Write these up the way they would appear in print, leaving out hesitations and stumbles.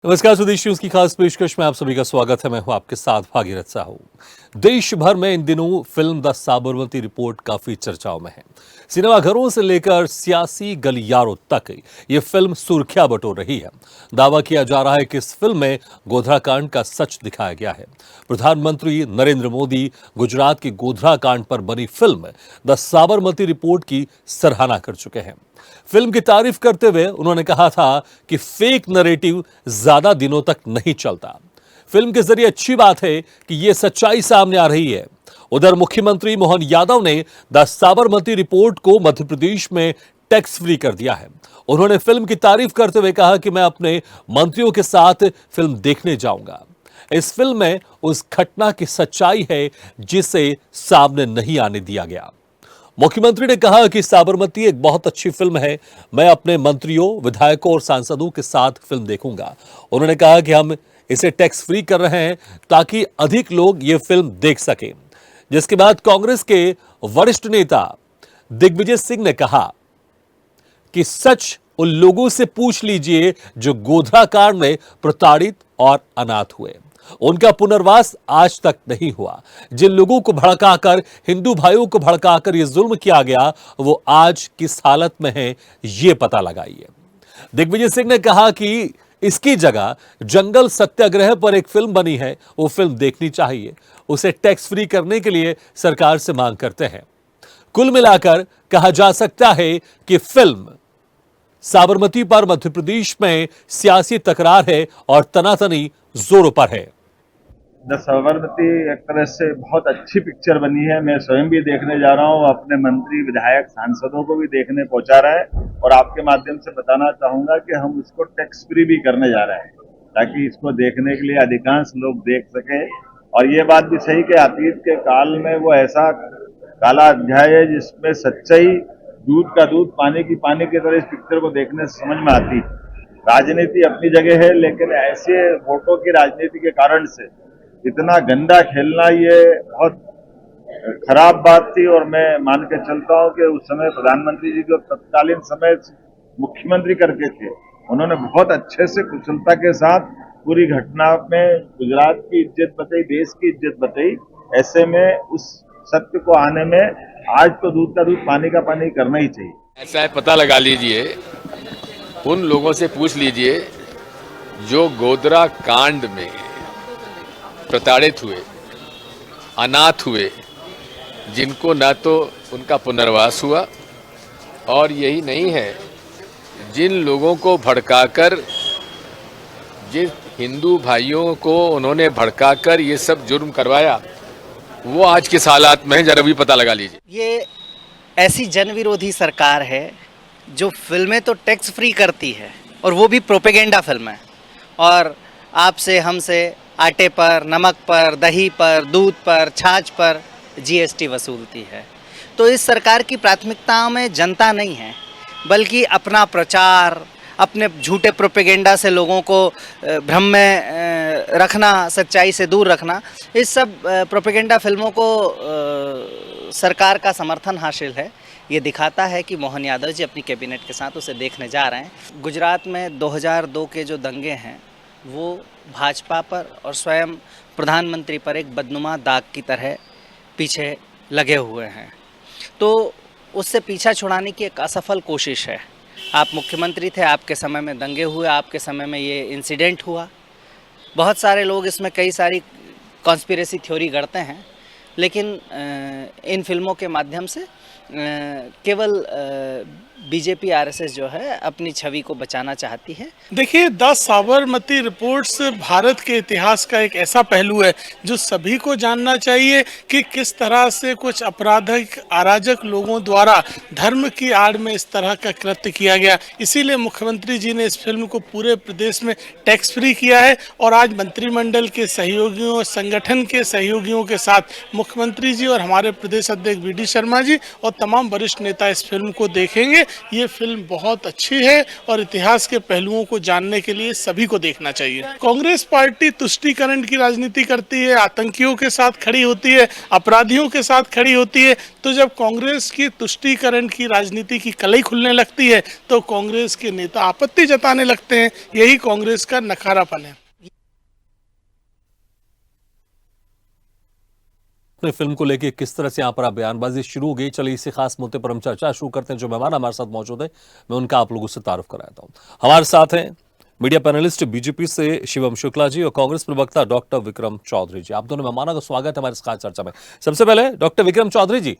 नमस्कार, स्वदेश न्यूज की खास पेशकश में आप सभी का स्वागत है। मैं हूं आपके साथ भागीरथ साहू। देश भर में इन दिनों फिल्म द साबरमती रिपोर्ट काफी चर्चाओं में है। सिनेमाघरों से लेकर सियासी गलियारों तक ये फिल्म सुर्खियां बटोर रही है। दावा किया जा रहा है कि इस फिल्म में गोधरा कांड का सच दिखाया गया है। प्रधानमंत्री नरेंद्र मोदी गुजरात की गोधरा कांड पर बनी फिल्म द साबरमती रिपोर्ट की सराहना कर चुके हैं। फिल्म की तारीफ करते हुए उन्होंने कहा था कि फेक नैरेटिव ज्यादा दिनों तक नहीं चलता। फिल्म के जरिए अच्छी बात है कि यह सच्चाई सामने आ रही है। उधर मुख्यमंत्री मोहन यादव ने द साबरमती रिपोर्ट को मध्य प्रदेश में टैक्स फ्री कर दिया है। उन्होंने फिल्म की तारीफ करते हुए कहा कि मैं अपने मंत्रियों के साथ फिल्म देखने जाऊंगा। इस फिल्म में उस घटना की सच्चाई है जिसे सामने नहीं आने दिया गया। मुख्यमंत्री ने कहा कि साबरमती एक बहुत अच्छी फिल्म है। मैं अपने मंत्रियों, विधायकों और सांसदों के साथ फिल्म देखूंगा। उन्होंने कहा कि हम इसे टैक्स फ्री कर रहे हैं ताकि अधिक लोग ये फिल्म देख सकें। जिसके बाद कांग्रेस के वरिष्ठ नेता दिग्विजय सिंह ने कहा कि सच उन लोगों से पूछ लीजिए जो गोधरा कांड में प्रताड़ित और अनाथ हुए। उनका पुनर्वास आज तक नहीं हुआ। जिन लोगों को भड़काकर, हिंदू भाइयों को भड़काकर यह जुल्म किया गया, वो आज किस हालत में है ये पता लगाइए। दिग्विजय सिंह ने कहा कि इसकी जगह जंगल सत्याग्रह पर एक फिल्म बनी है, वो फिल्म देखनी चाहिए। उसे टैक्स फ्री करने के लिए सरकार से मांग करते हैं। कुल मिलाकर कहा जा सकता है कि फिल्म साबरमती पर मध्य प्रदेश में सियासी तकरार है और तनातनी जोरों पर है। द साबरमती एक तरह से बहुत अच्छी पिक्चर बनी है। मैं स्वयं भी देखने जा रहा हूँ, अपने मंत्री, विधायक, सांसदों को भी देखने पहुंचा रहा है और आपके माध्यम से बताना चाहूंगा कि हम इसको टैक्स फ्री भी करने जा रहे हैं ताकि इसको देखने के लिए अधिकांश लोग देख सके। और ये बात भी सही कि अतीत के काल में वो ऐसा काला अध्याय है जिसमें सच्चाई दूध का दूध, पानी की पानी की तरह इस पिक्चर को देखने से समझ में आती है। राजनीति अपनी जगह है, लेकिन ऐसे वोटों की राजनीति के कारण से इतना गंदा खेलना ये बहुत खराब बात थी। और मैं मान के चलता हूं कि उस समय प्रधानमंत्री जी जो तत्कालीन समय मुख्यमंत्री करके थे, उन्होंने बहुत अच्छे से कुशलता के साथ पूरी घटना में गुजरात की इज्जत बताई, देश की इज्जत बताई। ऐसे में उस सत्य को आने में आज तो दूध का दूध, पानी का पानी करना ही चाहिए। ऐसा है, पता लगा लीजिए, उन लोगों से पूछ लीजिए जो गोधरा कांड में प्रताड़ित हुए, अनाथ हुए, जिनको न तो उनका पुनर्वास हुआ और यही नहीं है, जिन लोगों को भड़काकर, जिन हिंदू भाइयों को उन्होंने भड़काकर ये सब जुर्म करवाया, वो आज किस हालात में है, जरा भी पता लगा लीजिए। ये ऐसी जन विरोधी सरकार है जो फिल्में तो टैक्स फ्री करती है और वो भी प्रोपेगेंडा फिल्में, और आपसे, हमसे आटे पर, नमक पर, दही पर, दूध पर, छाछ पर जीएसटी वसूलती है। तो इस सरकार की प्राथमिकताओं में जनता नहीं है, बल्कि अपना प्रचार, अपने झूठे प्रोपेगेंडा से लोगों को भ्रम में रखना, सच्चाई से दूर रखना। इस सब प्रोपेगेंडा फिल्मों को सरकार का समर्थन हासिल है। ये दिखाता है कि मोहन यादव जी अपनी कैबिनेट के साथ उसे देखने जा रहे हैं। गुजरात में 2002 के जो दंगे हैं वो भाजपा पर और स्वयं प्रधानमंत्री पर एक बदनुमा दाग की तरह पीछे लगे हुए हैं। तो उससे पीछा छुड़ाने की एक असफल कोशिश है। आप मुख्यमंत्री थे, आपके समय में दंगे हुए, आपके समय में ये इंसिडेंट हुआ। बहुत सारे लोग इसमें कई सारी कॉन्स्पिरेसी थ्योरी गढ़ते हैं, लेकिन इन फिल्मों के माध्यम से केवल बीजेपी आरएसएस जो है अपनी छवि को बचाना चाहती है। देखिए, द साबरमती रिपोर्ट्स भारत के इतिहास का एक ऐसा पहलू है जो सभी को जानना चाहिए कि किस तरह से कुछ आपराधिक, अराजक लोगों द्वारा धर्म की आड़ में इस तरह का कृत्य किया गया। इसीलिए मुख्यमंत्री जी ने इस फिल्म को पूरे प्रदेश में टैक्स फ्री किया है और आज मंत्रिमंडल के सहयोगियों, संगठन के सहयोगियों के साथ मुख्यमंत्री जी और हमारे प्रदेश अध्यक्ष वी डी शर्मा जी और तमाम वरिष्ठ नेता इस फिल्म को देखेंगे ये फिल्म बहुत अच्छी है और इतिहास के पहलुओं को जानने के लिए सभी को देखना चाहिए। कांग्रेस पार्टी तुष्टीकरण की राजनीति करती है, आतंकियों के साथ खड़ी होती है, अपराधियों के साथ खड़ी होती है। तो जब कांग्रेस की तुष्टीकरण की राजनीति की कलई खुलने लगती है तो कांग्रेस के नेता आपत्ति जताने लगते हैं। यही कांग्रेस का नकारापन है। अपनी फिल्म को लेकर किस तरह से यहाँ पर बयानबाजी शुरू हो गई, चलिए इसी खास मुद्दे पर हम चर्चा शुरू करते हैं। जो मेहमान हमारे साथ मौजूद है मैं उनका आप लोगों से तारुफ कराता हूँ। हमारे साथ हैं मीडिया पैनलिस्ट बीजेपी से शिवम शुक्ला जी और कांग्रेस प्रवक्ता डॉक्टर विक्रम चौधरी जी। आप दोनों मेहमानों का स्वागत है हमारी इस खास चर्चा में। सबसे पहले डॉक्टर विक्रम चौधरी जी,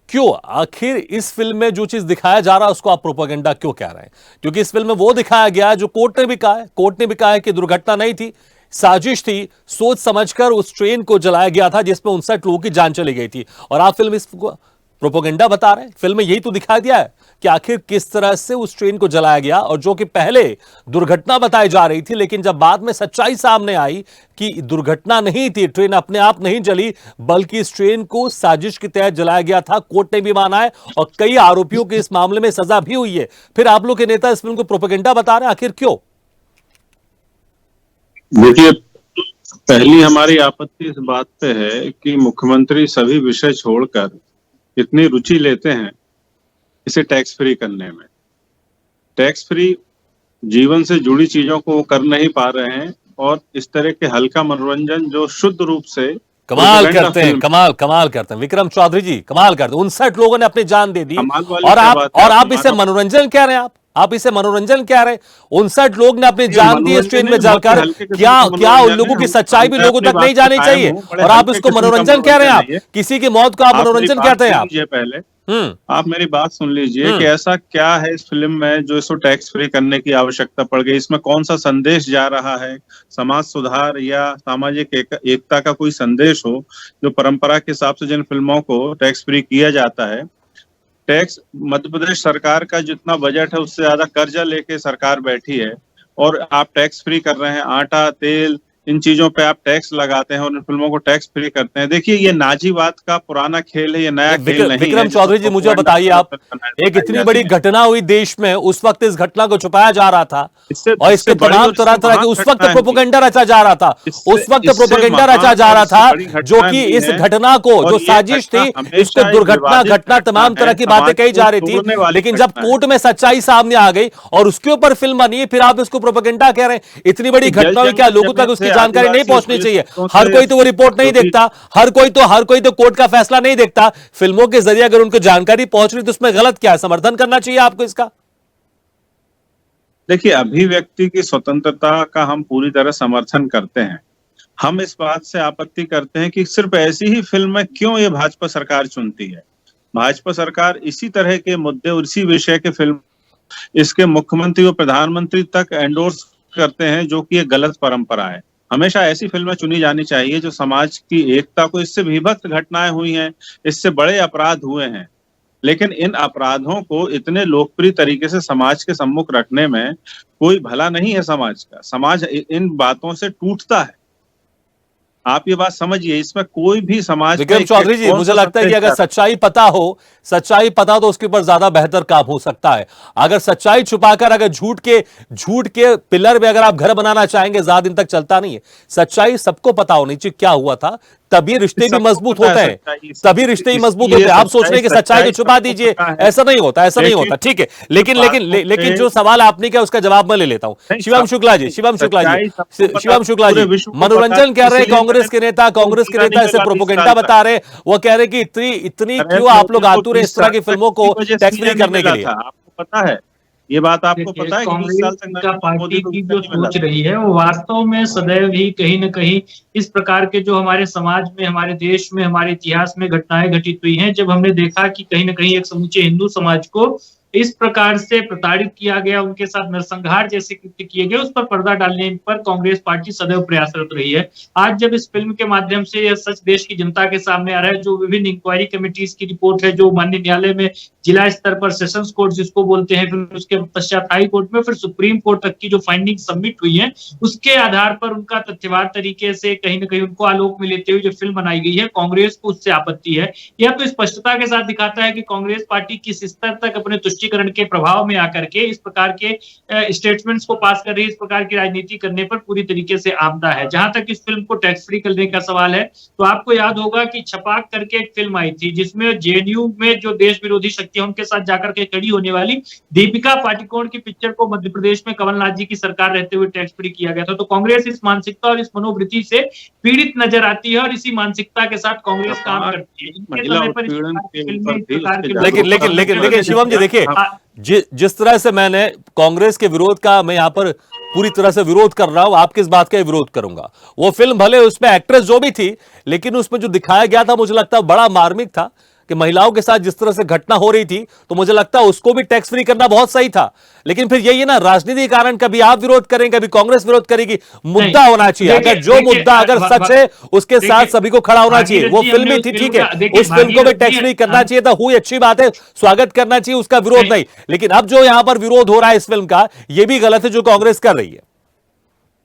क्यों आखिर इस फिल्म में जो चीज दिखाया जा रहा है उसको आप प्रोपेगेंडा क्यों कह रहे हैं? क्योंकि इस फिल्म में वो दिखाया गया है जो कोर्ट ने भी कहा है। कोर्ट ने भी कहा है कि दुर्घटना नहीं थी, साजिश थी, सोच समझकर उस ट्रेन को जलाया गया था जिसमें 59 लोगों की जान चली गई थी, और आप फिल्म इसको प्रोपेगेंडा बता रहे हैं। फिल्म में यही तो दिखा दिया है कि आखिर किस तरह से उस ट्रेन को जलाया गया, और जो कि पहले दुर्घटना बताई जा रही थी, लेकिन जब बाद में सच्चाई सामने आई कि दुर्घटना नहीं थी, ट्रेन अपने आप नहीं जली, बल्कि इस ट्रेन को साजिश के तहत जलाया गया था। कोर्ट ने भी माना है और कई आरोपियों की इस मामले में सजा भी हुई है। फिर आप लोग के नेता इस फिल्म को प्रोपेगेंडा बता रहे हैं, आखिर क्यों? देखिए, पहली हमारी आपत्ति इस बात पे है कि मुख्यमंत्री सभी विषय छोड़कर इतनी रुचि लेते हैं इसे टैक्स फ्री करने में। टैक्स फ्री जीवन से जुड़ी चीजों को वो कर नहीं पा रहे हैं, और इस तरह के हल्का मनोरंजन जो शुद्ध रूप से कमाल करते हैं, कमाल करते हैं विक्रम चौधरी जी, कमाल करते हैं। 59 लोगों ने अपनी जान दे दी और आप इसे मनोरंजन कह रहे हैं। आप इसे मनोरंजन कह रहे हैं। 59 लोग ने अपनी जान दी इस ट्रेन में जलकर। क्या उन लोगों की सच्चाई भी लोगों तक नहीं जानी चाहिए, और आप इसको मनोरंजन कह रहे हैं? आप किसी की मौत को आप मनोरंजन कहते हैं? आप पहले आप मेरी बात सुन लीजिए कि ऐसा क्या है इस फिल्म में जो इसको टैक्स फ्री करने की आवश्यकता पड़ गई। इसमें कौन सा संदेश जा रहा है? समाज सुधार या सामाजिक एकता का कोई संदेश हो, जो परंपरा के हिसाब से जिन फिल्मों को टैक्स फ्री किया जाता है। टैक्स मध्य प्रदेश सरकार का जितना बजट है उससे ज्यादा कर्जा लेके सरकार बैठी है, और आप टैक्स फ्री कर रहे हैं। आटा, तेल, इन चीजों पे आप टैक्स लगाते हैं और इन फिल्मों को टैक्स फ्री करते हैं। देखिए, ये नाजीवाद का पुराना खेल है, ये नया खेल नहीं है। विक्रम चौधरी जी, मुझे बताइए, आप एक इतनी बड़ी घटना हुई देश में, उस वक्त इस घटना को छुपाया जा रहा था और इसके तमाम तरह के उस वक्त प्रोपेगेंडा रचा जा रहा था। उस वक्त प्रोपेगेंडा रचा जा रहा था जो कि इस घटना को, जो साजिश थी, इसको दुर्घटना घटना तमाम तरह की बातें कही जा रही थी। लेकिन जब कोर्ट में सच्चाई सामने आ गई और उसके ऊपर फिल्म बनी है, फिर आप इसको प्रोपेगेंडा कह रहे हैं। इतनी बड़ी घटना हुई, क्या लोगों तक उसकी जानकारी नहीं पहुंचनी चाहिए? हर कोई तो वो रिपोर्ट नहीं देखता, हर कोई तो कोर्ट का फैसला नहीं देखता। फिल्मों के जरिए अगर उनको जानकारी पहुंच रही तो उसमें गलत क्या है? समर्थन करना चाहिए आपको इसका। देखिए, अभिव्यक्ति की स्वतंत्रता का हम पूरी तरह समर्थन करते हैं। हम इस बात से आपत्ति करते हैं कि सिर्फ ऐसी ही फिल्में क्यों ये भाजपा सरकार चुनती है। भाजपा सरकार इसी तरह के मुद्दे और इसी विषय के फिल्म इसके मुख्यमंत्री और प्रधानमंत्री तक एंडोर्स करते हैं, जो कि एक गलत परंपरा है। हमेशा ऐसी फिल्में चुनी जानी चाहिए जो समाज की एकता को, इससे विभक्त घटनाएं हुई हैं, इससे बड़े अपराध हुए हैं, लेकिन इन अपराधों को इतने लोकप्रिय तरीके से समाज के सम्मुख रखने में कोई भला नहीं है समाज का। समाज इन बातों से टूटता है। आप ये बात समझिए, इसमें कोई भी समाज। विक्रम चौधरी जी, मुझे लगता है कि अगर सच्चाई पता तो उसके ऊपर ज्यादा बेहतर काम हो सकता है। अगर सच्चाई छुपाकर, अगर झूठ के पिलर में अगर आप घर बनाना चाहेंगे, ज्यादा दिन तक चलता नहीं है। सच्चाई सबको पता होनी चाहिए क्या हुआ था, तभी रिश्ते भी मजबूत होते हैं। आप सोच रहे हैं कि सच्चाई को छुपा दीजिए, ऐसा नहीं होता। ठीक है, लेकिन जो सवाल आपने किया उसका जवाब मैं ले लेता हूं। शिवम शुक्ला जी, मनोरंजन कह रहे हैं कांग्रेस के नेता इसे प्रोपेगेंडा बता रहे हैं। वो कह रहे हैं कि इतनी क्यों आप लोग आतुर हैं इस तरह की फिल्मों को टैक्स फ्री करने के लिए? आपको पता है ये बात? आपको पता है कांग्रेस का पार्टी की जो सोच रही है वो वास्तव में सदैव ही कहीं न कहीं इस प्रकार के जो हमारे समाज में, हमारे देश में, हमारे इतिहास में घटनाएं घटित हुई हैं, जब हमने देखा कि कहीं न कहीं एक समूचे हिंदू समाज को इस प्रकार से प्रताड़ित किया गया, उनके साथ नरसंहार जैसे कृत्य किए गए, उस पर पर्दा डालने पर कांग्रेस पार्टी सदैव प्रयासरत रही है। आज जब इस फिल्म के माध्यम से यह सच देश की जनता के सामने आ रहा है, जो विभिन्न इंक्वायरी कमेटीज की रिपोर्ट है, जो माननीय न्यायालय में जिला स्तर पर सेशंस कोर्ट जिसको बोलते हैं, फिर उसके पश्चात हाई कोर्ट में, फिर सुप्रीम कोर्ट तक की जो फाइंडिंग सबमिट हुई है, उसके आधार पर उनका तथ्यवाद तरीके से कहीं न कहीं उनको आलोक में लेते हुए जो फिल्म बनाई गई है, कांग्रेस को उससे आपत्ति है। यह तो स्पष्टता के साथ दिखाता है कि कांग्रेस पार्टी किस स्तर तक अपने तुष्टीकरण के प्रभाव में आकर के इस प्रकार के स्टेटमेंट्स को पास कर रही है, इस प्रकार की राजनीति करने पर पूरी तरीके से आमदा है। जहां तक इस फिल्म को टैक्स फ्री करने का सवाल है, तो आपको याद होगा कि छपाक करके एक फिल्म आई थी जिसमें जेएनयू में जो देश विरोधी शक्तियां उनके साथ जाकर के खड़ी होने वाली दीपिका पाटिकोण की पिक्चर को मध्य प्रदेश में कमलनाथ जी की सरकार रहते हुए टैक्स फ्री किया गया था। तो कांग्रेस इस मानसिकता और इस मनोवृत्ति से पीड़ित नजर आती है और इसी मानसिकता के साथ कांग्रेस काम करती है। इनके समय पर लेकिन शिवम जी देखिए, जिस तरह से मैंने कांग्रेस के विरोध का, मैं यहां पर पूरी तरह से विरोध कर रहा हूं, आप किस बात का विरोध करूंगा? वो फिल्म भले उसमें एक्ट्रेस जो भी थी, लेकिन उसमें जो दिखाया गया था मुझे लगता है बड़ा मार्मिक था कि महिलाओं के साथ जिस तरह से घटना हो रही थी, तो मुझे लगता है उसको भी टैक्स फ्री करना बहुत सही था। लेकिन फिर यही है ना, राजनीति के कारण कभी आप विरोध करेंगे, कभी कांग्रेस विरोध करेगी। मुद्दा होना चाहिए, अगर जो मुद्दा अगर सच है उसके साथ सभी को खड़ा होना चाहिए। वो फिल्म ही थी, ठीक है, उस फिल्म को भी टैक्स फ्री करना चाहिए था, हुई अच्छी बात है, स्वागत करना चाहिए, उसका विरोध नहीं। लेकिन अब जो यहां पर विरोध हो रहा है इस फिल्म का, यह भी गलत है जो कांग्रेस कर रही है।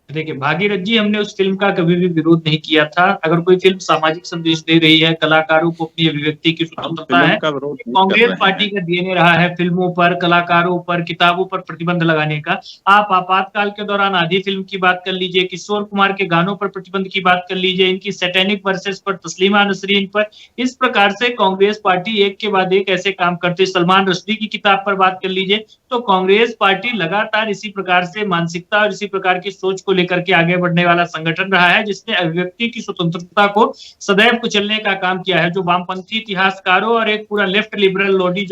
देखिए भागीरथ जी, हमने उस फिल्म का कभी भी विरोध नहीं किया था। अगर कोई फिल्म सामाजिक संदेश दे रही है, कलाकारों को अपनी अभिव्यक्ति की स्वतंत्रता है, कांग्रेस पार्टी का डीएनए रहा है फिल्मों पर, कलाकारों पर, किताबों पर प्रतिबंध लगाने का। आप आपातकाल के दौरान आधी फिल्म की बात कर लीजिए, किशोर कुमार के गानों पर प्रतिबंध की बात कर लीजिए, इनकी सैटेनिक वर्सेस पर, तस्लीमा नसरीन पर, इस प्रकार से कांग्रेस पार्टी एक के बाद एक ऐसे काम करते। सलमान रश्दी की किताब पर बात कर लीजिए, तो कांग्रेस पार्टी लगातार इसी प्रकार से मानसिकता और इसी प्रकार की सोच को लेकर के आगे बढ़ने वाला संगठन रहा है, जिसने अभिव्यक्ति की स्वतंत्रता को सदैव कुचलने का काम किया है। जो वामपंथी इतिहासकारों और एक पूरा लेफ्ट लिबरल लॉबी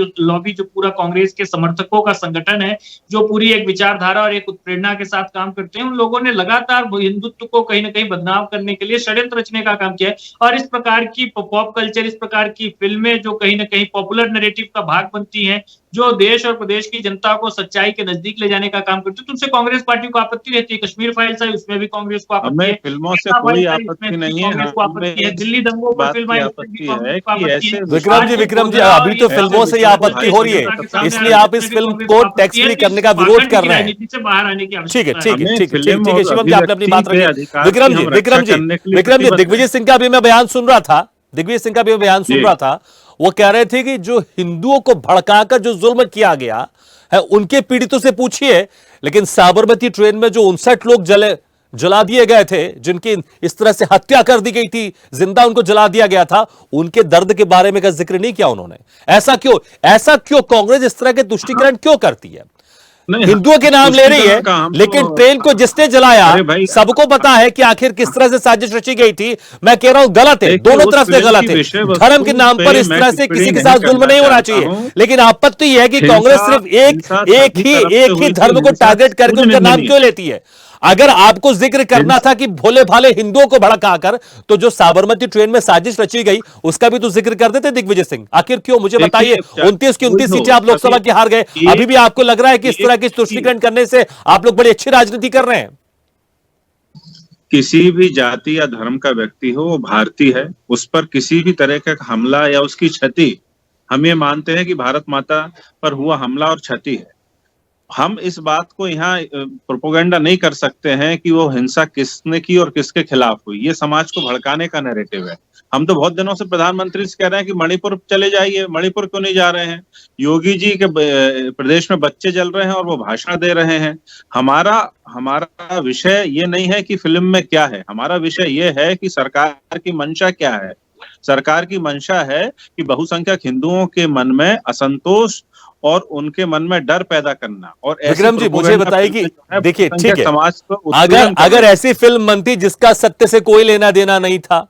जो पूरा कांग्रेस के समर्थकों का संगठन है, जो पूरी एक विचारधारा और एक उत्प्रेरणा के साथ काम करते हैं, उन लोगों ने लगातार हिंदुत्व को कहीं ना कहीं बदनाम करने के लिए षड्यंत्र रचने का काम किया है। और इस प्रकार की पॉप कल्चर, इस प्रकार की फिल्में जो कहीं ना कहीं पॉपुलर नैरेटिव का भाग बनती हैं, जो देश और प्रदेश की जनता को सच्चाई के नजदीक ले जाने का काम करते हैं, तो उनसे कांग्रेस पार्टी को आपत्ति रहती है। कश्मीर फाइल्स है, उसमें भी कांग्रेस को आपत्ति है। फिल्मों से कोई आपत्ति नहीं है, कांग्रेस को आपत्ति है। दिल्ली दंगों पर फिल्म आई, विक्रम जी अभी तो फिल्मों से ही आपत्ति हो रही है, इसलिए आप इस फिल्म को टैक्स फ्री करने का विरोध कर रहे हैं। से बाहर आने की ठीक है शिवम जी, आपने अपनी बात रखी। विक्रम जी, दिग्विजय सिंह का भी मैं बयान सुन रहा था, वो कह रहे थे कि जो हिंदुओं को भड़काकर जो जुल्म किया गया है उनके पीड़ितों से पूछिए, लेकिन साबरमती ट्रेन में जो 59 लोग जला दिए गए थे, जिनकी इस तरह से हत्या कर दी गई थी, जिंदा उनको जला दिया गया था, उनके दर्द के बारे में का जिक्र नहीं किया उन्होंने। ऐसा क्यों कांग्रेस इस तरह के तुष्टीकरण क्यों करती है? हिंदुओं के नाम ले रही है, लेकिन ट्रेन को जिसने जलाया सबको पता है कि आखिर किस तरह से साजिश रची गई थी। मैं कह रहा हूं गलत है, दोनों तरफ से गलत है। धर्म के नाम पर इस तरह से किसी के साथ जुल्म नहीं होना चाहिए, लेकिन आपत्ति है कि कांग्रेस सिर्फ एक ही धर्म को टारगेट करके उनका नाम क्यों लेती है? अगर आपको जिक्र करना था कि भोले भाले हिंदुओं को भड़काकर, तो जो साबरमती ट्रेन में साजिश रची गई उसका भी तो जिक्र कर देते दिग्विजय सिंह। आखिर क्यों, मुझे बताइए। 29 की 29 सीटें आप लोकसभा की हार गए, अभी भी आपको लग रहा है कि इस तरह की तुष्टीकरण करने से आप लोग बड़ी अच्छी राजनीति कर रहे हैं? किसी भी जाति या धर्म का व्यक्ति हो, वो भारतीय है, उस पर किसी भी तरह का हमला या उसकी क्षति, हम ये मानते हैं कि भारत माता पर हुआ हमला और क्षति है। हम इस बात को यहाँ प्रोपोगंडा नहीं कर सकते हैं कि वो हिंसा किसने की और किसके खिलाफ हुई। ये समाज को भड़काने का नैरेटिव है। हम तो बहुत दिनों से प्रधानमंत्री से कह रहे हैं कि मणिपुर चले जाइए, मणिपुर क्यों नहीं जा रहे हैं? योगी जी के प्रदेश में बच्चे जल रहे हैं और वो भाषण दे रहे हैं। हमारा विषय ये नहीं है कि फिल्म में क्या है, हमारा विषय ये है कि सरकार की मंशा क्या है। सरकार की मंशा है कि बहुसंख्यक हिंदुओं के मन में असंतोष और उनके मन में डर पैदा करना। और विक्रम जी मुझे बताइए कि देखिए, ठीक है, समाज को अगर ऐसी फिल्म बनती जिसका सत्य से कोई लेना देना नहीं था,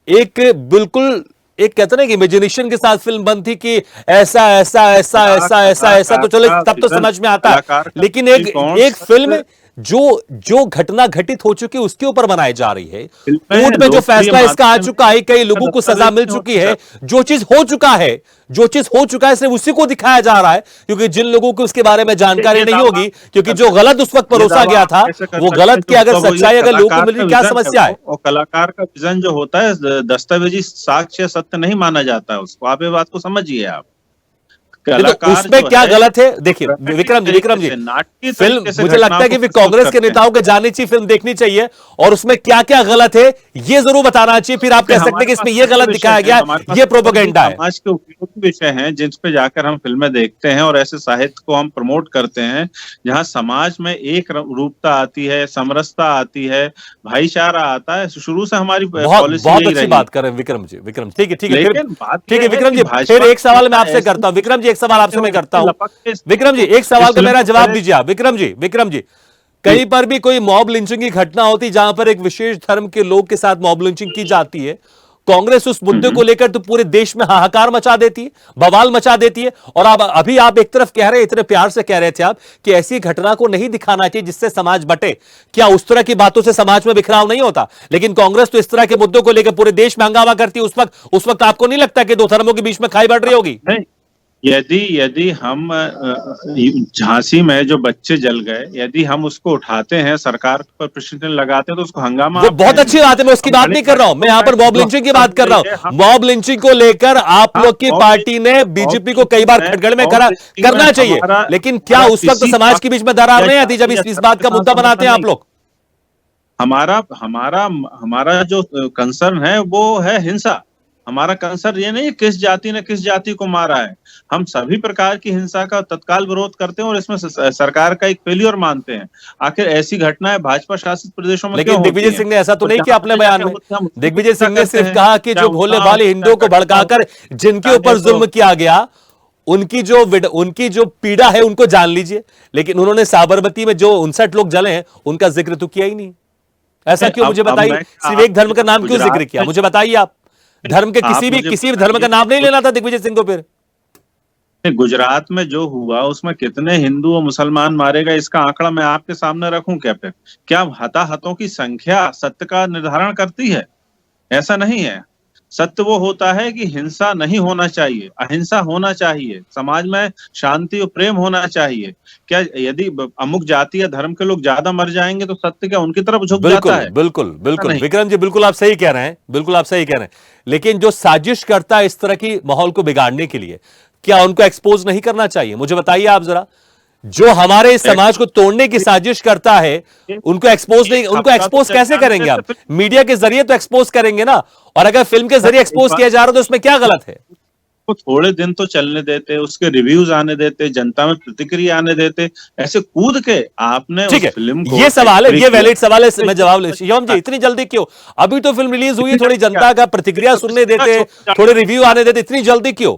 एक बिल्कुल एक कहते ना कि इमेजिनेशन के साथ फिल्म बनती कि ऐसा ऐसा ऐसा ऐसा ऐसा ऐसा, तो चलो तब तो समझ में आता है। लेकिन एक फिल्म जो घटना घटित हो चुकी है उसके ऊपर बनाई जा रही है। कोर्ट में जो फैसला इसका आ चुका है, कई लोगों को सजा मिल चुकी है। जो चीज हो चुका है सिर्फ उसी को दिखाया जा रहा है, क्योंकि जिन लोगों को उसके बारे में जानकारी नहीं होगी, क्योंकि जो गलत उस वक्त परोसा गया था वो गलत की अगर सच्चाई अगर लोगों को मिल रही, क्या समस्या है? और कलाकार का विजन जो होता है दस्तावेजी साक्ष्य सत्य नहीं माना जाता है उसको। आप ये बात को समझिए। आप कलाकार उसमें जो क्या है, गलत है? देखिए विक्रम जी नाटकीय फिल्म तरीके से मुझे लगता है कि घटनाओं को कांग्रेस प्रस्तुत के करते हैं। नेताओं को जाननी चाहिए, फिल्म देखनी चाहिए और उसमें क्या क्या गलत है ये जरूर बताना चाहिए, फिर आप कह सकते हैं कि इसमें ये गलत दिखाया गया, ये प्रोपेगेंडा है। समाज के उपयोगी विषय हैं जिन पे जाकर हम फिल्में देखते हैं और ऐसे साहित्य को हम प्रमोट करते हैं जहां समाज में एक रूपता आती है, समरसता आती है, भाईचारा आता है। शुरू से हमारी पॉलिसी बहुत यही अच्छी रही। बात कर रहे हैं विक्रम जी। ठीक है फिर लेकिन बात ठीक है यह है विक्रम कि जी, भाजपा फिर एक सवाल मैं आपसे ऐसी करता हूं। विक्रम जी एक सवाल आपसे मैं करता हूं। लपक के विक्रम जी एक सवाल का इस मेरा फिल्म जवाब को दीजिए आप। विक्रम जी कहीं पर भी कोई मॉब लिंचिंग की घटना होती जहां पर एक विशेष धर्म के लोग के साथ मॉब लिंचिंग की जाती है, कांग्रेस उस मुद्दे को लेकर तो पूरे देश में हाहाकार मचा देती है, बवाल मचा देती है। और अभी आप एक तरफ कह रहे, इतने प्यार से कह रहे थे आप कि ऐसी घटना को नहीं दिखाना चाहिए जिससे समाज बटे। क्या उस तरह की बातों से समाज में बिखराव नहीं होता? लेकिन कांग्रेस तो इस तरह के मुद्दों को लेकर पूरे देश में हंगामा करती है। उस वक्त आपको नहीं लगता कि दो धर्मों के बीच में खाई बढ़ रही होगी? नहीं, यदि हम झांसी में जो बच्चे जल गए, यदि हम उसको उठाते हैं, सरकार पर प्रश्न लगाते हैं, तो उसको हंगामा वो आप बहुत अच्छी कहेंगे। बात है, मैं उसकी हम बात बड़े नहीं कर रहा हूं, मैं यहां पर मॉब लिंचिंग की बात कर रहा हूं। मॉब लिंचिंग को लेकर आप लोग की पार्टी ने बीजेपी को कई बार खटगड़ में करना चाहिए, लेकिन क्या उस वक्त समाज के बीच में दरार नहीं आती जब इस बात का मुद्दा बनाते हैं आप लोग? हमारा हमारा हमारा जो कंसर्न है वो है हिंसा। हमारा कंसर्न ये नहीं किस जाति ने किस जाति को मारा है। हम सभी प्रकार की हिंसा का तत्काल विरोध करते हैं और इसमें सरकार का एक फेल्योर मानते हैं। आखिर ऐसी घटनाएं भाजपा शासित प्रदेशों में क्यों लेकिन होती दिग्विजय हैं? सिंह ने ऐसा तो नहीं किया अपने बयान में। दिग्विजय सिंह ने करते सिर्फ हैं। कहा कि क्या जो भोले उन्नाव, भाले हिंदुओं को क्या भड़काकर जिनके ऊपर जुल्म किया गया उनकी जो पीड़ा है उनको जान लीजिए। लेकिन उन्होंने साबरमती में जो 59 लोग जले हैं उनका जिक्र तो किया ही नहीं। ऐसा क्यों? मुझे बताइए, सिर्फ एक धर्म का नाम क्यों जिक्र किया? मुझे बताइए आप। धर्म के किसी भी धर्म का नाम नहीं लेना था दिग्विजय सिंह को? फिर गुजरात में जो हुआ उसमें कितने हिंदू और मुसलमान मारे गए, इसका आंकड़ा मैं आपके सामने रखूं क्या? फिर क्या हताहतों की संख्या सत्य का निर्धारण करती है? ऐसा नहीं है। सत्य वो होता है कि हिंसा नहीं होना चाहिए, अहिंसा होना चाहिए, समाज में शांति और प्रेम होना चाहिए। क्या यदि अमुक जाति या धर्म के लोग ज्यादा मर जाएंगे तो सत्य क्या उनकी तरफ झुक जाता है? बिल्कुल विक्रम जी, बिल्कुल आप सही कह रहे हैं, बिल्कुल आप सही कह रहे हैं। लेकिन जो साजिश करता है इस तरह की माहौल को बिगाड़ने के लिए, क्या उनको एक्सपोज नहीं करना चाहिए? मुझे बताइए आप जरा। जो हमारे समाज को तोड़ने की साजिश करता है उनको एक्सपोज कैसे करेंगे आप? मीडिया के जरिए तो एक्सपोज करेंगे ना। और अगर फिल्म के जरिए एक्सपोज किया जा रहा है तो उसमें क्या गलत है? को थोड़े दिन तो चलने देते, उसके रिव्यूज आने देते, जनता में प्रतिक्रिया आने देते। ऐसे कूद के आपने ठीक है, फिल्म को, ये सवाल है, ये वैलिड सवाल है, मैं जवाब ले। शिवम जी इतनी जल्दी क्यों? अभी तो फिल्म रिलीज हुई, थोड़ी जनता का प्रतिक्रिया सुनने देते, थोड़े रिव्यू आने देते, इतनी जल्दी क्यों?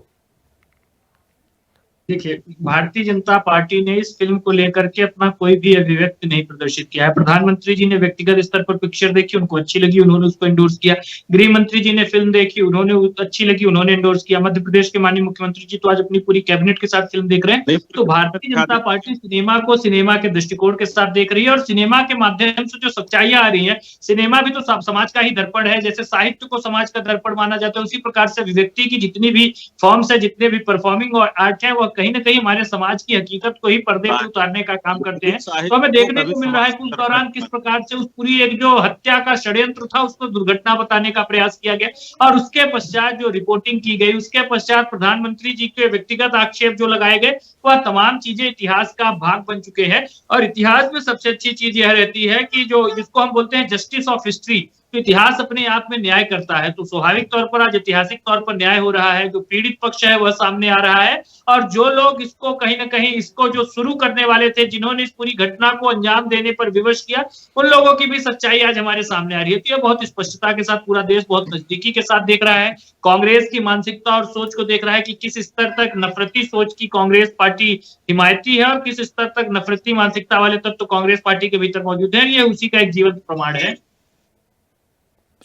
देखिए, भारतीय जनता पार्टी ने इस फिल्म को लेकर के अपना कोई भी अभिव्यक्ति नहीं प्रदर्शित किया है। प्रधानमंत्री जी ने व्यक्तिगत स्तर पर पिक्चर देखी, उनको अच्छी लगी, उन्होंने उसको एंडोर्स किया। गृह मंत्री जी ने फिल्म देखी, उन्होंने अच्छी लगी, उन्होंने एंडोर्स किया। मध्य प्रदेश के माननीय मुख्यमंत्री जी तो आज अपनी पूरी कैबिनेट के साथ फिल्म देख रहे हैं। तो भारतीय जनता पार्टी सिनेमा को सिनेमा के दृष्टिकोण के साथ देख रही है और सिनेमा के माध्यम से जो सच्चाइयां आ रही है, सिनेमा भी तो समाज का ही दर्पण है। जैसे साहित्य को समाज का दर्पण माना जाता है, उसी प्रकार से अभिव्यक्ति की जितनी भी फॉर्म्स है, जितने भी परफॉर्मिंग और आर्ट है, वह कहीं ना कहीं हमारे समाज की हकीकत को ही पर्दे पे उतारने का काम करते हैं। तो हमें देखने को मिल रहा है कि उस दौरान किस प्रकार से उस पूरी एक जो हत्या का षड्यंत्र था उसको दुर्घटना बताने का प्रयास किया गया और उसके पश्चात जो रिपोर्टिंग की गई, उसके पश्चात प्रधानमंत्री जी के व्यक्तिगत आक्षेप जो लगाए गए, वह तमाम चीजें इतिहास का भाग बन चुके हैं। और इतिहास में सबसे अच्छी चीज यह रहती है कि जो जिसको हम बोलते हैं जस्टिस ऑफ हिस्ट्री, तो इतिहास अपने आप में न्याय करता है। तो स्वाभाविक तौर पर आज ऐतिहासिक तौर पर न्याय हो रहा है, जो पीड़ित पक्ष है वह सामने आ रहा है और जो लोग इसको कहीं ना कहीं इसको जो शुरू करने वाले थे, जिन्होंने इस पूरी घटना को अंजाम देने पर विवश किया, उन लोगों की भी सच्चाई आज हमारे सामने आ रही है। तो यह बहुत स्पष्टता के साथ पूरा देश बहुत नजदीकी के साथ देख रहा है, कांग्रेस की मानसिकता और सोच को देख रहा है कि किस स्तर तक नफरती सोच की कांग्रेस पार्टी हिमायती है और किस स्तर तक नफरती मानसिकता वाले तत्व कांग्रेस पार्टी के भीतर मौजूद है। ये उसी का एक जीवंत प्रमाण है।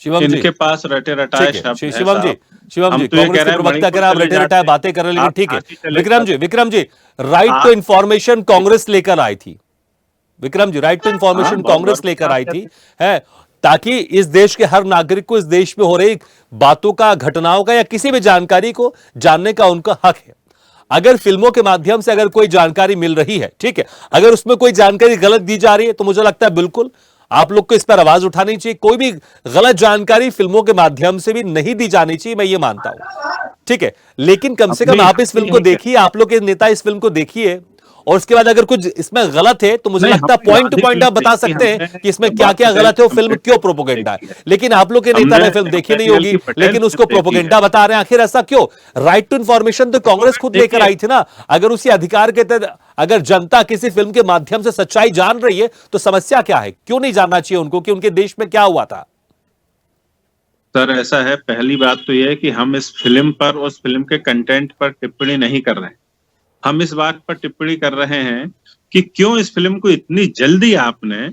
शिवम जी इनके पास रटे रटाए शब्द है। शिवम जी तो कांग्रेस के प्रवक्ता कह रहे हैं आप रटे रटाए बातें कर रहे हैं, लेकिन ठीक है। Vikram ji right to information Congress लेकर आई थी। Vikram ji right to information Congress लेकर आई थी, है ताकि इस देश के हर नागरिक को इस देश में हो रही बातों का, घटनाओं का या किसी भी जानकारी को जानने का उनका हक है। अगर फिल्मों के माध्यम से अगर कोई जानकारी मिल रही है, ठीक है, अगर उसमें कोई जानकारी गलत दी जा रही है तो मुझे लगता है बिल्कुल आप लोग को इस पर आवाज उठानी चाहिए। कोई भी गलत जानकारी फिल्मों के माध्यम से भी नहीं दी जानी चाहिए, मैं ये मानता हूं, ठीक है। लेकिन कम से कम आप इस फिल्म को देखिए, आप लोग के नेता इस फिल्म को देखिए, और उसके बाद अगर कुछ इसमें गलत है तो मुझे लगता है पॉइंट टू पॉइंट आप बता सकते हैं कि इसमें क्या क्या गलत है, वो फिल्म क्यों प्रोपोगेंडा है। लेकिन आप लोग के नेता ने फिल्म देखी नहीं होगी, लेकिन उसको प्रोपोगेंडा बता रहे हैं। आखिर ऐसा क्यों? राइट टू इंफॉर्मेशन तो कांग्रेस खुद लेकर आई थी ना। अगर उसी अधिकार के तहत अगर जनता किसी फिल्म के माध्यम से सच्चाई जान रही है तो समस्या क्या है? क्यों नहीं जानना चाहिए उनको कि उनके देश में क्या हुआ था? सर ऐसा है, पहली बात तो यह है कि हम इस फिल्म पर, उस फिल्म के कंटेंट पर टिप्पणी नहीं कर रहे हैं। हम इस बात पर टिप्पणी कर रहे हैं कि क्यों इस फिल्म को इतनी जल्दी आपने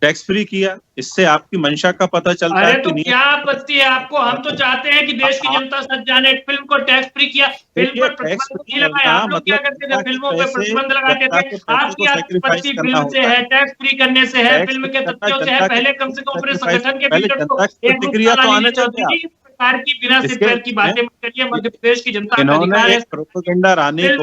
टैक्स फ्री किया। इससे आपकी मंशा का पता चलता है। अरे तो क्या आपत्ति है आपको? हम तो चाहते हैं कि देश की जनता सच जाने। फिल्म को टैक्स फ्री किया, फिल्म पर प्रतिबंध नहीं लगाया। आप लोग क्या करते थे? फिल्मों पर प्रतिबंध लगाते थे। आपकी आपत्ति फिल्म से है, टैक्स फ्री करने से है, फिल्म के तथ्यों से है। पहले कम से कम अपने संगठन के लीडर को प्रतिक्रिया तो आने चाहिए। सरकार की बिना सिर की बातें मत करिए। मध्य प्रदेश की जनता का अधिकार है। प्रोपेगेंडा रानी को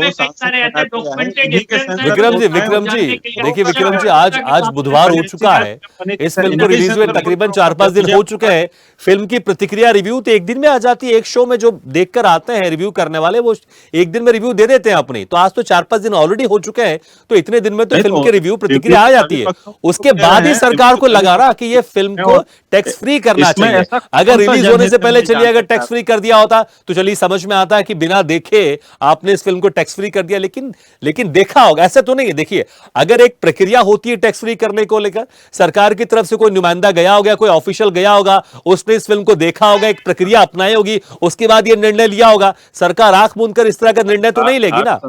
विक्रम जी देखिए, विक्रम जी आज बुधवार हो चुका है, इस फिल्म को रिलीज हुए तकरीबन 4-5 दिन हो चुके हैं। फिल्म की प्रतिक्रिया रिव्यू तो एक दिन में आ जाती है। एक शो में जो देखकर आते हैं रिव्यू करने वाले, वो एक दिन में रिव्यू दे देते हैं अपनी। तो आज तो 4-5 दिन ऑलरेडी हो चुके हैं, तो इतने दिन में तो फिल्म के रिव्यू प्रतिक्रिया आ जाती है। उसके बाद ही सरकार को लगा रहा कि ये फिल्म को टैक्स फ्री करना चाहिए। अगर रिलीज होने से पहले चलिए अगर टैक्स फ्री कर दिया होता तो चलिए समझ में आता है कि बिना देखे आपने इस फिल्म को टैक्स फ्री कर दिया। लेकिन देखा होगा, ऐसा तो नहीं है। देखिए, अगर एक प्रक्रिया होती है टैक्स फ्री करने को लेकर, सरकार की तरफ से कोई नुमाइंदा गया होगा, कोई ऑफिशियल गया होगा, उसने इस फिल्म को देखा होगा, एक प्रक्रिया अपनाई होगी, उसके बाद यह निर्णय लिया होगा। सरकार आंख मूंद कर इस तरह का निर्णय तो नहीं लेगी ना।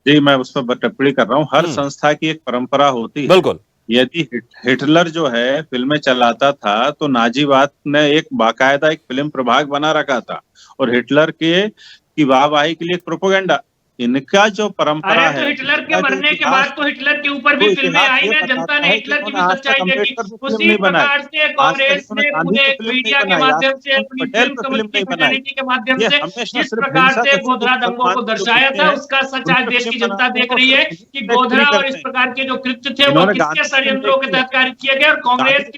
जी, मैं उस पर टिप्पणी कर रहा हूँ। हर संस्था की एक परंपरा होती है। बिल्कुल। यदि हिटलर जो है फिल्में चलाता था तो नाजीवाद ने एक बाकायदा एक फिल्म प्रभाग बना रखा था, और हिटलर की वाहवाही के लिए एक प्रोपेगेंडा। इनका जो परंपरा है, तो हिटलर के मरने के बाद तो हिटलर के ऊपर भी फिल्में आई ना। जनता ने हिटलर की भी सच्चाई देखी। उसी प्रकार से कांग्रेस ने पूरे मीडिया के माध्यम से, अपनी फिल्म कम्युनिटी के माध्यम से जिस प्रकार से गोधरा दंगों को दर्शाया था, उसका सच आज देश की जनता देख रही है कि गोधरा और इस प्रकार के जो कृत्य थे वो किसके षड्यंत्रों के तहत कार्य किए गए, और कांग्रेस की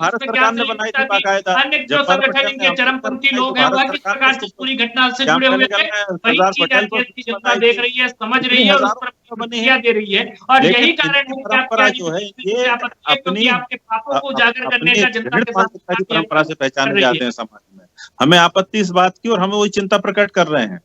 अन्य जो संगठन इनके चरमपंथी लोग हैं वह किस प्रकार से पूरी घटना से जुड़े हुए थे, वही चीज आज देश की जनता देख रही है, समझ रही है और उस पर प्रतिक्रिया दे रही है। और यही कारण है कि आपके पापों को उजागर करने का जनता के साथ परंपरा से पहचाने जाते हैं समाज में। हमें आपत्ति इस बात की, और हमें वही चिंता प्रकट कर रहे हैं।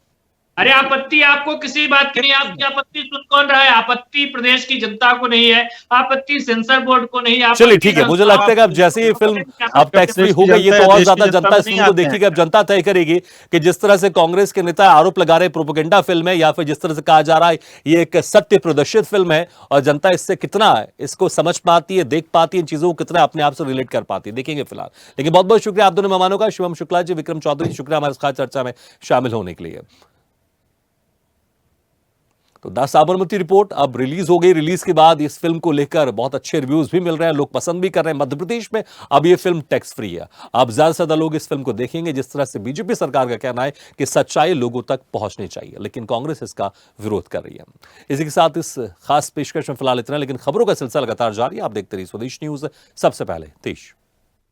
अरे आपत्ति आपको किसी बात की नहीं। आपकी आपत्ति सुन कौन रहा है? आपत्ति प्रदेश की जनता को नहीं है, आपत्ति सेंसर बोर्ड को नहीं है। चलिए ठीक है, मुझे लगता है कि अब जैसे ही फिल्म अब टैक्स फ्री हो गई है तो और ज्यादा जनता इस फिल्म को देखेगी। अब जनता तय करेगी कि जिस तरह से कांग्रेस के नेता आरोप लगा रहे प्रोपेगेंडा फिल्म है, या फिर जिस तरह से कहा जा रहा है ये एक सत्य प्रदर्शित फिल्म है, और जनता इससे कितना इसको समझ पाती है, देख पाती है, इन चीजों को कितना अपने आप से रिलेट कर पाती है, देखेंगे फिलहाल। लेकिन बहुत बहुत शुक्रिया आप दोनों मेहमानों का, शिवम शुक्ला जी, विक्रम चौधरी, शुक्रिया हमारे खास चर्चा में शामिल होने के लिए। तो द साबरमती रिपोर्ट अब रिलीज हो गई। रिलीज के बाद इस फिल्म को लेकर बहुत अच्छे रिव्यूज भी मिल रहे हैं, लोग पसंद भी कर रहे हैं। मध्य प्रदेश में अब ये फिल्म टैक्स फ्री है। अब ज्यादा से ज्यादा लोग इस फिल्म को देखेंगे। जिस तरह से बीजेपी सरकार का कहना है कि सच्चाई लोगों तक पहुंचनी चाहिए, लेकिन कांग्रेस इसका विरोध कर रही है। इसी के साथ इस खास पेशकश में फिलहाल इतना, लेकिन खबरों का सिलसिला लगातार जारी है। आप देखते रहिए स्वदेश न्यूज, सबसे पहले देश।